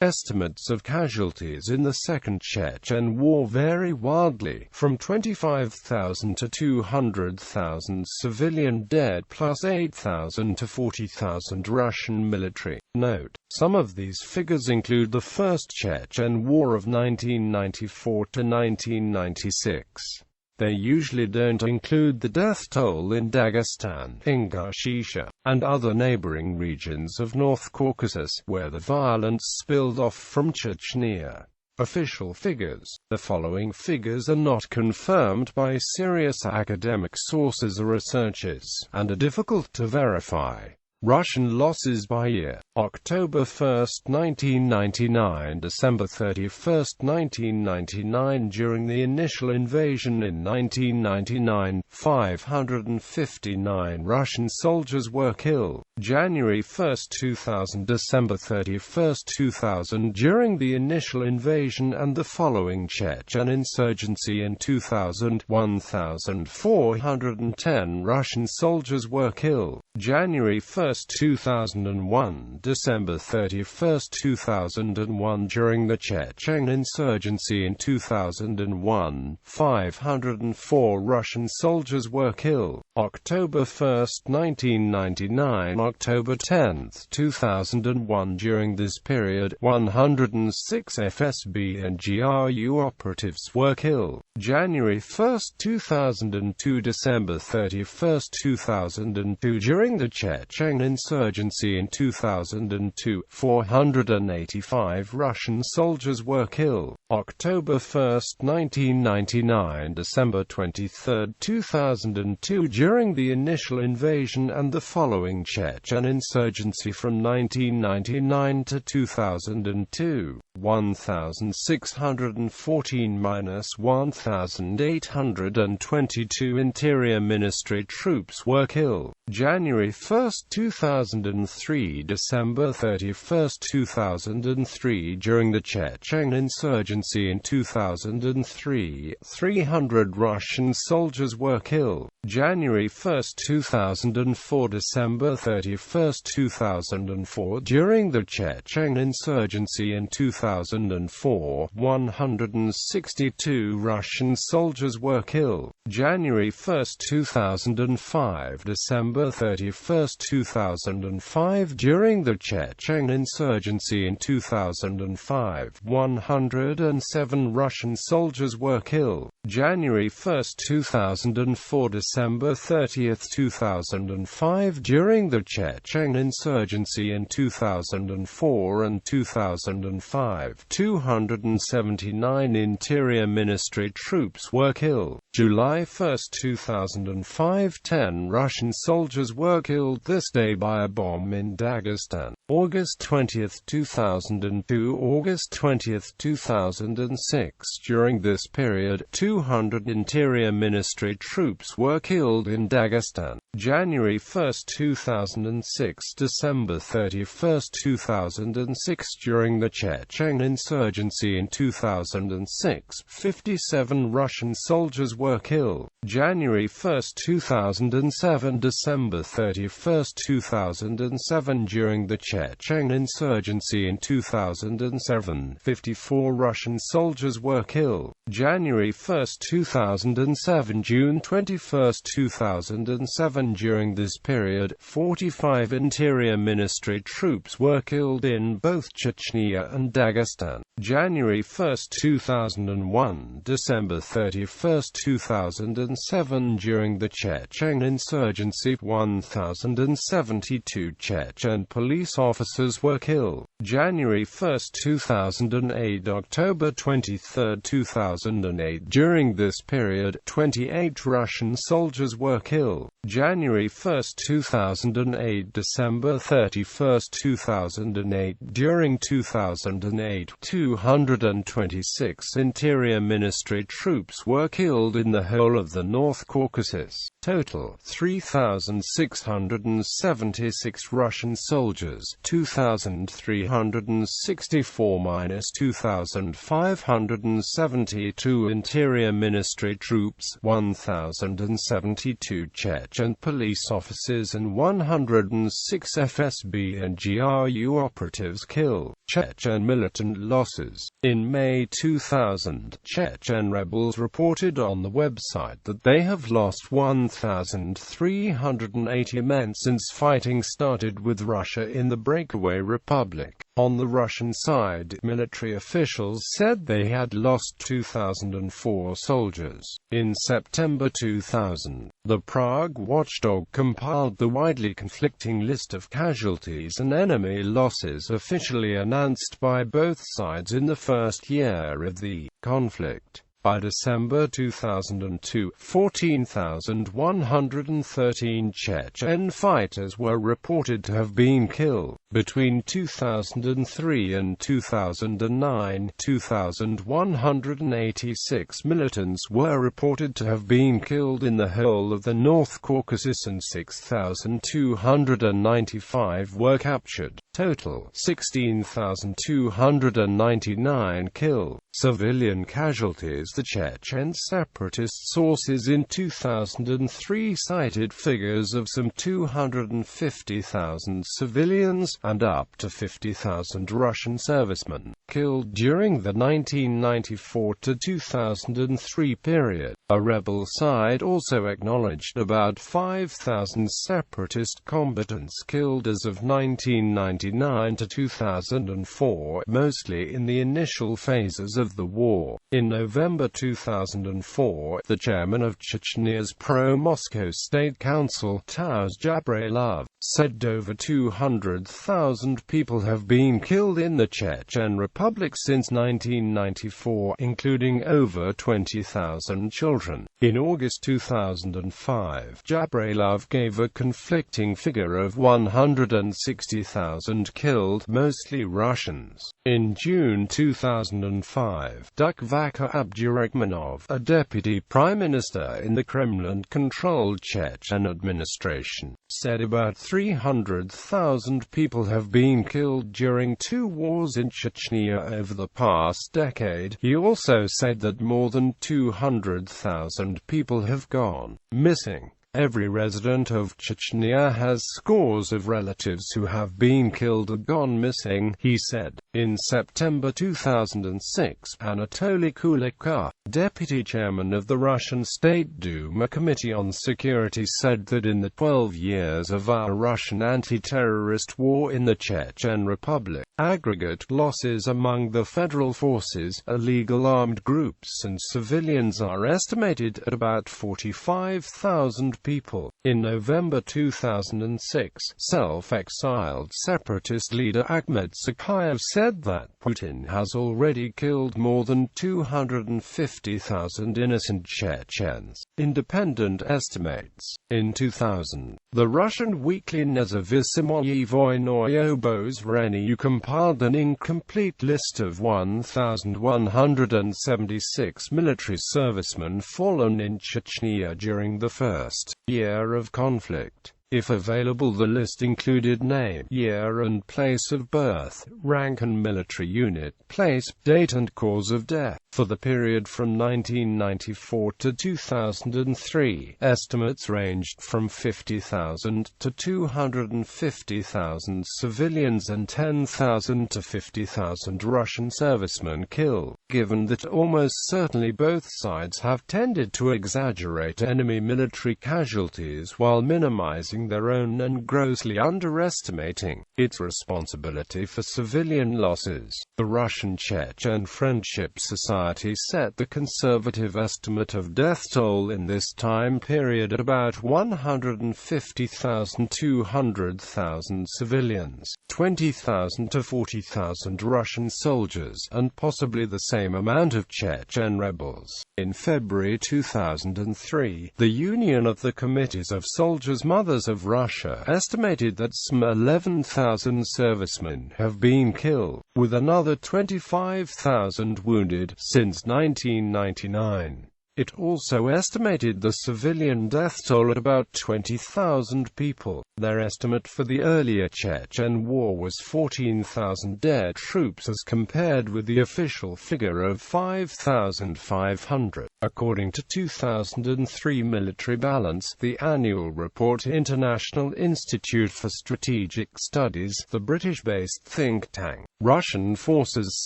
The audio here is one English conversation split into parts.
Estimates of casualties in the Second Chechen War vary wildly, from 25,000 to 200,000 civilian dead plus 8,000 to 40,000 Russian military. Note: some of these figures include the First Chechen War of 1994 to 1996. They usually don't include the death toll in Dagestan, Ingushetia, and other neighbouring regions of North Caucasus, where the violence spilled off from Chechnya. Official figures. The following figures are not confirmed by serious academic sources or researchers, and are difficult to verify. Russian losses by year: October 1, 1999 – December 31, 1999. During the initial invasion in 1999, 559 Russian soldiers were killed. January 1, 2000 – December 31, 2000. During the initial invasion and the following Chechen insurgency in 2000, 1,410 Russian soldiers were killed. January 1, 2001 – December 31, 2001. During the Chechen insurgency in 2001, 504 Russian soldiers were killed. October 1, 1999 – October 10, 2001. During this period, 106 FSB and GRU operatives were killed. January 1, 2002 – December 31, 2002. During the Chechen insurgency in 2002, 485 Russian soldiers were killed. October 1, 1999 – December 23, 2002. During the initial invasion and the following Chechen insurgency from 1999 to 2002, 1,614–1,822 Interior Ministry troops were killed. January 1, 2003 – December 31, 2003. During the Chechen insurgency in 2003, 300 Russian soldiers were killed. January 1, 2004 – December 31, 2004. During the Chechen insurgency in 2004, 162 Russian soldiers were killed. January 1, 2005 – December 31, 2005. During the Chechen insurgency in 2005, 107 Russian soldiers were killed. January 1, 2004 – December 30, 2005. During the Chechen insurgency in 2004 and 2005, 279 Interior Ministry troops were killed. July 1, 2005 – 10 Russian soldiers were killed this day by a bomb in Dagestan. August 20, 2002 – August 20, 2006. During this period, 200 Interior Ministry troops were killed in Dagestan. January 1, 2006 – December 31, 2006. During the Chechen insurgency in 2006, 57 Russian soldiers were killed. January 1, 2007 – December 31, 2007. During the Chechen insurgency in 2007, 54 Russian soldiers were killed. January 1, 2007 – June 21, 2007. During this period, 45 Interior Ministry troops were killed in both Chechnya and Dagestan. January 1, 2001 – December 31, 2007. During the Chechen insurgency, 1,072 Chechen police officers were killed. January 1, 2008 – October 23, 2008. During this period, 28 Russian soldiers were killed. January 1, 2008 – December 31, 2008. During 2008, 226 Interior Ministry troops were killed in the whole of the North Caucasus. Total 3,676 Russian soldiers, 2,364 minus 2,572 Interior Ministry troops, 1,072 Chechen police officers and 106 FSB and GRU operatives killed. Chechen militant losses. In May 2000, Chechen rebels reported on the website that they have lost 1,380 men since fighting started with Russia in the breakaway republic. On the Russian side, military officials said they had lost 2,004 soldiers. In September 2000, the Prague watchdog compiled the widely conflicting list of casualties and enemy losses officially announced by both sides in the first year of the conflict. By December 2002, 14,113 Chechen fighters were reported to have been killed. Between 2003 and 2009, 2,186 militants were reported to have been killed in the whole of the North Caucasus and 6,295 were captured. Total 16,299 killed. Civilian casualties. The Chechen separatist sources in 2003 cited figures of some 250,000 civilians and up to 50,000 Russian servicemen killed during the 1994 to 2003 period. A rebel side also acknowledged about 5,000 separatist combatants killed as of 1999 to 2004, mostly in the initial phases of the war. In November 2004, the chairman of Chechnya's pro-Moscow State Council, Taras Jabrailov, said over 200,000 people have been killed in the Chechen Republic since 1994, including over 20,000 children. In August 2005, Jabrailov gave a conflicting figure of 160,000 killed, mostly Russians. In June 2005, Dukvaka Abdurakhmanov, a deputy prime minister in the Kremlin-controlled Chechen administration, said about 300,000 people have been killed during 2 wars in Chechnya over the past decade. He also said that more than 200,000 people have gone missing. Every resident of Chechnya has scores of relatives who have been killed or gone missing, he said. In September 2006, Anatoly Kulikov, deputy chairman of the Russian State Duma Committee on Security, said that in the 12 years of our Russian anti-terrorist war in the Chechen Republic, aggregate losses among the federal forces, illegal armed groups and civilians are estimated at about 45,000 people. In November 2006, self-exiled separatist leader Akhmed Sakayev said that Putin has already killed more than 250,000 innocent Chechens. Independent estimates. In 2000, the Russian weekly Nezavisimoye Voynoye Obozvreni compiled an incomplete list of 1,176 military servicemen fallen in Chechnya during the first year of conflict. If available, the list included name, year and place of birth, rank and military unit, place, date and cause of death. For the period from 1994 to 2003, estimates ranged from 50,000 to 250,000 civilians and 10,000 to 50,000 Russian servicemen killed. Given that almost certainly both sides have tended to exaggerate enemy military casualties while minimizing their own and grossly underestimating its responsibility for civilian losses, the Russian Chechen Friendship Society set the conservative estimate of death toll in this time period at about 150,000 to 200,000 civilians, 20,000 to 40,000 Russian soldiers, and possibly the same amount of Chechen rebels. In February 2003, the Union of the Committees of Soldiers' Mothers of Russia estimated that some 11,000 servicemen have been killed, with another 25,000 wounded, since 1999. It also estimated the civilian death toll at about 20,000 people. Their estimate for the earlier Chechen War was 14,000 dead troops as compared with the official figure of 5,500. According to 2003 Military Balance, the annual report International Institute for Strategic Studies, the British-based think tank, Russian forces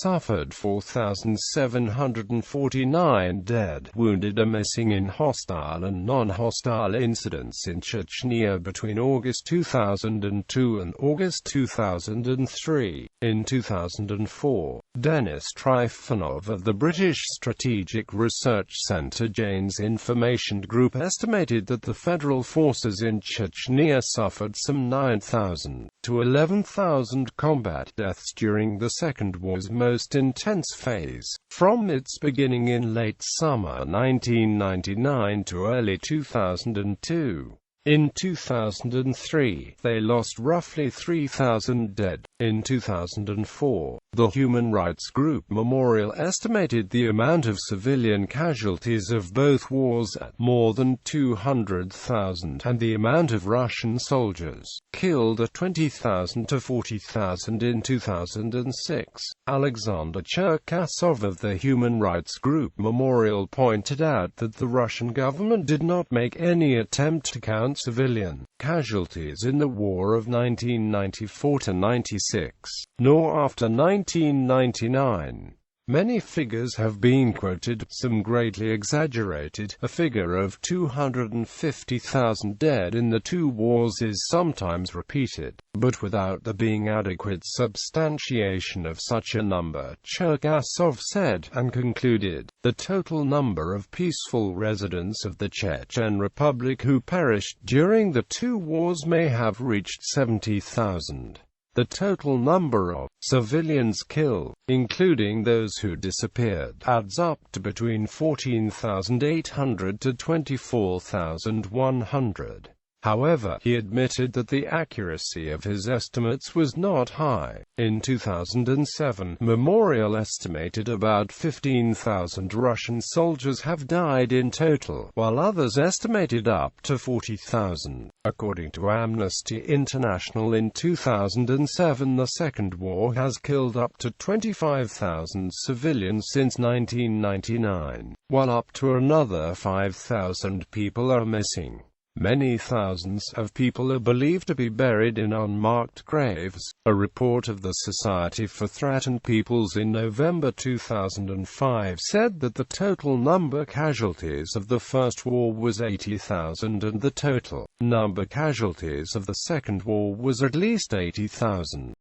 suffered 4,749 dead, wounded or missing in hostile and non-hostile incidents in Chechnya between August 2002 and August 2003. In 2004, Denis Trifonov of the British Strategic Research Centre Jane's Information Group estimated that the federal forces in Chechnya suffered some 9,000 to 11,000 combat deaths during the Second War's most intense phase, from its beginning in late summer 1999 to early 2002. In 2003, they lost roughly 3,000 dead. In 2004, the human rights group Memorial estimated the amount of civilian casualties of both wars at more than 200,000, and the amount of Russian soldiers killed at 20,000 to 40,000 in 2006. Alexander Cherkasov of the human rights group Memorial pointed out that the Russian government did not make any attempt to count civilian casualties in the war of 1994–96, nor after 1999. Many figures have been quoted, some greatly exaggerated. A figure of 250,000 dead in the two wars is sometimes repeated, but without there being adequate substantiation of such a number, Cherkasov said, and concluded, the total number of peaceful residents of the Chechen Republic who perished during the two wars may have reached 70,000. The total number of civilians killed, including those who disappeared, adds up to between 14,800 to 24,100. However, he admitted that the accuracy of his estimates was not high. In 2007, Memorial estimated about 15,000 Russian soldiers have died in total, while others estimated up to 40,000. According to Amnesty International, in 2007 the Second War has killed up to 25,000 civilians since 1999, while up to another 5,000 people are missing. Many thousands of people are believed to be buried in unmarked graves. A report of the Society for Threatened Peoples in November 2005 said that the total number casualties of the First War was 80,000 and the total number casualties of the Second War was at least 80,000.